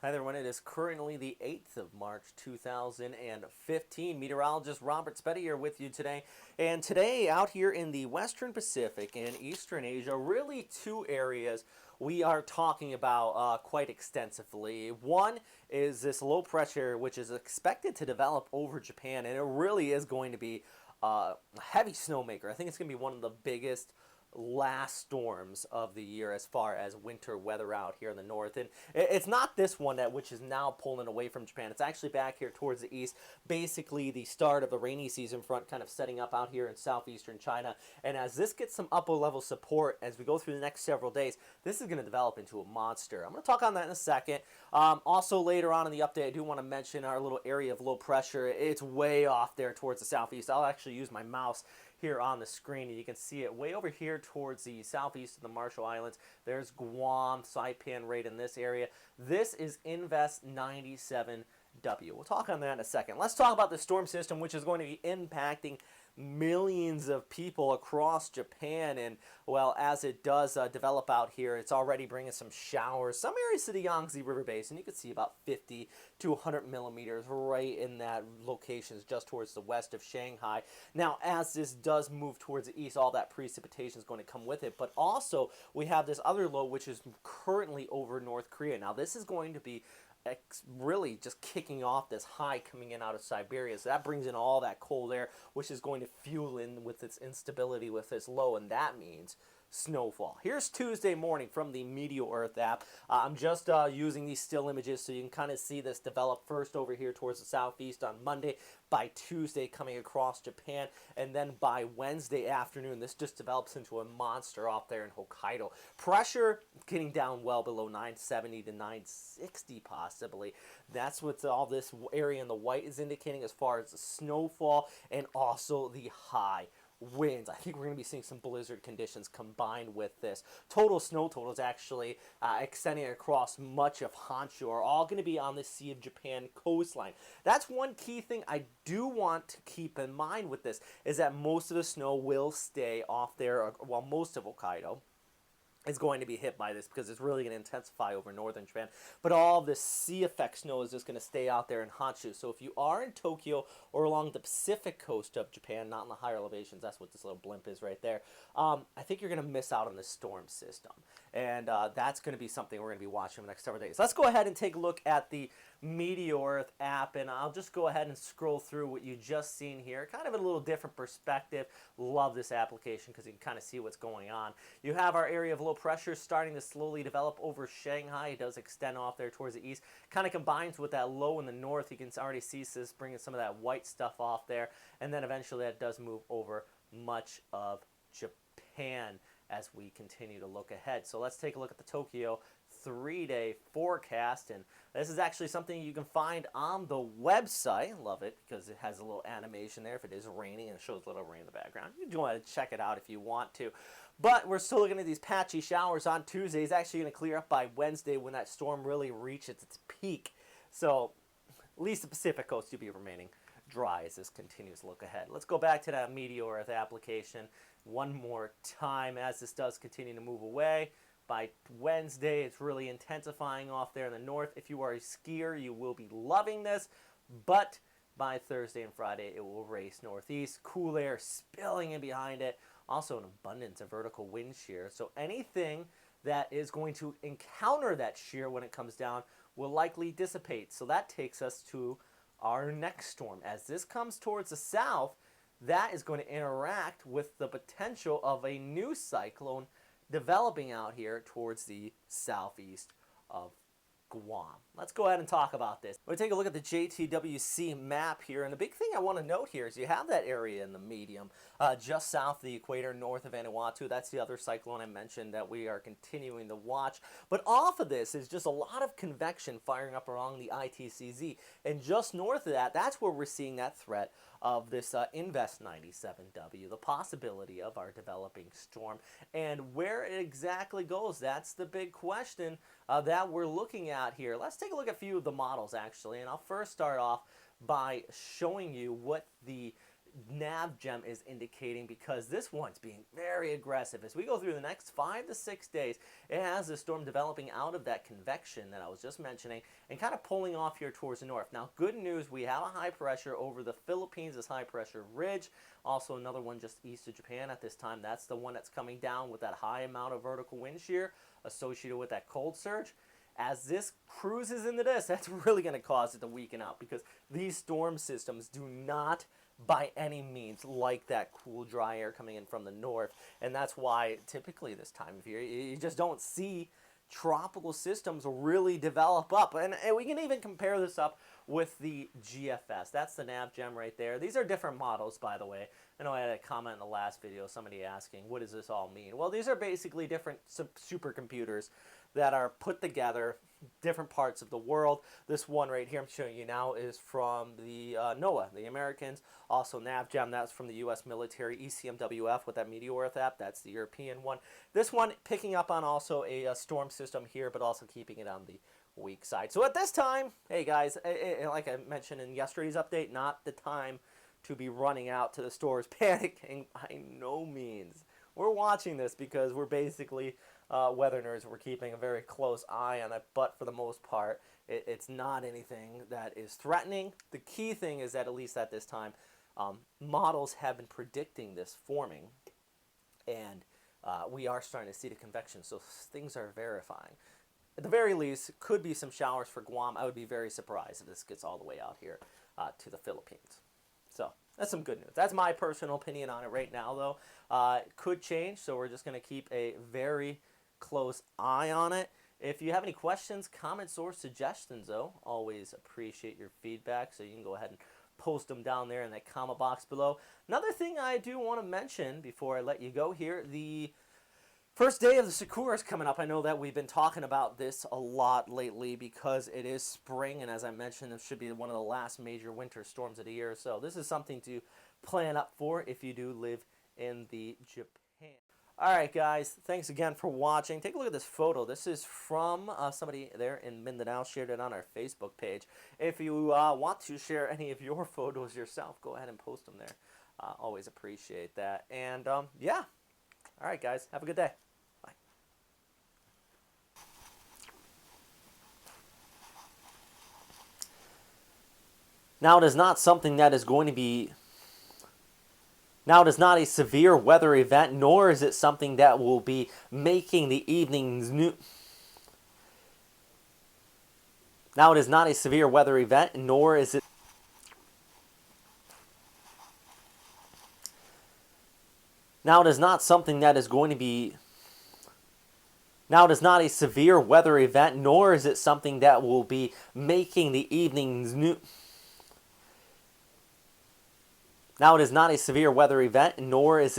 Hi there, everyone. It is currently the 8th of March 2015. Meteorologist Robert Spetty here with you today. And today, out here in the Western Pacific and Eastern Asia, really two areas we are talking about quite extensively. One is this low pressure, which is expected to develop over Japan, and it really is going to be a heavy snowmaker. I think it's going to be one of the biggest last storms of the year as far as winter weather out here in the north. And it's not this one that which is now pulling away from Japan. It's actually back here towards the east, basically the start of the rainy season front kind of setting up out here in southeastern China. And as this gets some upper level support as we go through the next several days, this is going to develop into a monster. I'm going to talk on that in a second. Also later on in the update, I do want to mention our little area of low pressure. It's way off there towards the southeast. I'll actually use my mouse here on the screen, and you can see it way over here towards the southeast of the Marshall Islands. There's Guam, Saipan right in this area. This is Invest 97W. We'll talk on that in a second. Let's talk about the storm system, which is going to be impacting millions of people across Japan. And well, as it does develop out here, it's already bringing some showers, some areas to the Yangtze River Basin. You can see about 50 to 100 millimeters right in that locations just towards the west of Shanghai. Now, as this does move towards the east, all that precipitation is going to come with it. But also, we have this other low, which is currently over North Korea. Now, this is going to be really just kicking off this high coming in out of Siberia. So that brings in all that cold air, which is going to fuel in with its instability with this low, and that means snowfall. Here's Tuesday morning from the Meteo Earth app. I'm just using these still images so you can kind of see this develop first over here towards the southeast on Monday, by Tuesday coming across Japan, and then by Wednesday afternoon this just develops into a monster off there in Hokkaido. Pressure getting down well below 970 to 960 possibly. That's what all this area in the white is indicating as far as the snowfall and also the high winds. I think we're going to be seeing some blizzard conditions combined with this. Total snow totals actually extending across much of Honshu are all going to be on the Sea of Japan coastline. That's one key thing I do want to keep in mind with this, is that most of the snow will stay off there, well, most of Hokkaido is going to be hit by this because it's really going to intensify over northern Japan. But all this sea effect snow is just going to stay out there in Honshu. So if you are in Tokyo or along the Pacific coast of Japan, not in the higher elevations, that's what this little blimp is right there, I think you're going to miss out on the storm system. And that's going to be something we're going to be watching in the next several days. Let's go ahead and take a look at the Meteo Earth app, and I'll just go ahead and scroll through what you just seen here, kind of in a little different perspective. Love this application because you can kind of see what's going on. You have our area of low pressure starting to slowly develop over Shanghai. It does extend off there towards the east, kind of combines with that low in the north. You can already see this bringing some of that white stuff off there, and then eventually that does move over much of Japan as we continue to look ahead. So let's take a look at the Tokyo 3-day forecast, and this is actually something you can find on the website. I love it because it has a little animation there if it is raining, and it shows a little rain in the background. You can go ahead and check it out if you want to. But we're still looking at these patchy showers on Tuesday. It's actually going to clear up by Wednesday when that storm really reaches its peak. So at least the Pacific coast will be remaining dry as this continues to look ahead. Let's go back to that Meteo Earth application one more time as this does continue to move away. By Wednesday, it's really intensifying off there in the north. If you are a skier, you will be loving this, but by Thursday and Friday, it will race northeast. Cool air spilling in behind it. Also an abundance of vertical wind shear. So anything that is going to encounter that shear when it comes down will likely dissipate. So that takes us to our next storm. As this comes towards the south, that is going to interact with the potential of a new cyclone developing out here towards the southeast of Guam. Let's go ahead and talk about this. We're going to take a look at the JTWC map here, and the big thing I want to note here is you have that area in the medium just south of the equator, north of Vanuatu. That's the other cyclone I mentioned that we are continuing to watch. But off of this is just a lot of convection firing up along the ITCZ, and just north of that, that's where we're seeing that threat of this Invest 97W, the possibility of our developing storm. And where it exactly goes, that's the big question that we're looking at here. Let's take a look at a few of the models actually, and I'll first start off by showing you what the nav gem is indicating, because this one's being very aggressive. As we go through the next 5 to 6 days, it has the storm developing out of that convection that I was just mentioning and kind of pulling off here towards the north. Now, good news, we have a high pressure over the Philippines, this high pressure ridge. Also another one just east of Japan at this time. That's the one that's coming down with that high amount of vertical wind shear associated with that cold surge. As this cruises into this, that's really going to cause it to weaken out, because these storm systems do not by any means like that cool, dry air coming in from the north. And that's why typically this time of year, you just don't see tropical systems really develop up. And we can even compare this up with the GFS. That's the nav gem right there. These are different models, by the way. I know I had a comment in the last video, somebody asking, what does this all mean? Well, these are basically different supercomputers that are put together, different parts of the world. This one right here I'm showing you now is from the NOAA, the Americans. Also NavGem, that's from the U.S. military. ECMWF with that Meteorith app, that's the European one. This one picking up on also a storm system here, but also keeping it on the weak side. So at this time, hey guys, like I mentioned in yesterday's update, not the time to be running out to the stores panicking by no means. We're watching this because we're basically weather nerds. We're keeping a very close eye on it, but for the most part, it's not anything that is threatening. The key thing is that, at least at this time, models have been predicting this forming, and we are starting to see the convection, so things are verifying. At the very least, could be some showers for Guam. I would be very surprised if this gets all the way out here to the Philippines. So that's some good news. That's my personal opinion on it right now, though. It could change, so we're just going to keep a very close eye on it. If you have any questions, comments, or suggestions, though, always appreciate your feedback, so you can go ahead and post them down there in that comment box below. Another thing I do want to mention before I let you go here, the first day of the Sakura is coming up. I know that we've been talking about this a lot lately because it is spring, and as I mentioned, it should be one of the last major winter storms of the year. So this is something to plan up for if you do live in the Japan. All right, guys, thanks again for watching. Take a look at this photo. This is from somebody there in Mindanao, shared it on our Facebook page. If you want to share any of your photos yourself, go ahead and post them there. Always appreciate that. And yeah, all right, guys, have a good day. Bye. Now, it is not something that is going to be... Now, it is not a severe weather event, nor is it something that will be making the evenings new. Now, it is not a severe weather event, nor is it. Now, it is not something that is going to be. Now, it is not a severe weather event, nor is it something that will be making the evenings new. Now, it is not a severe weather event, nor is it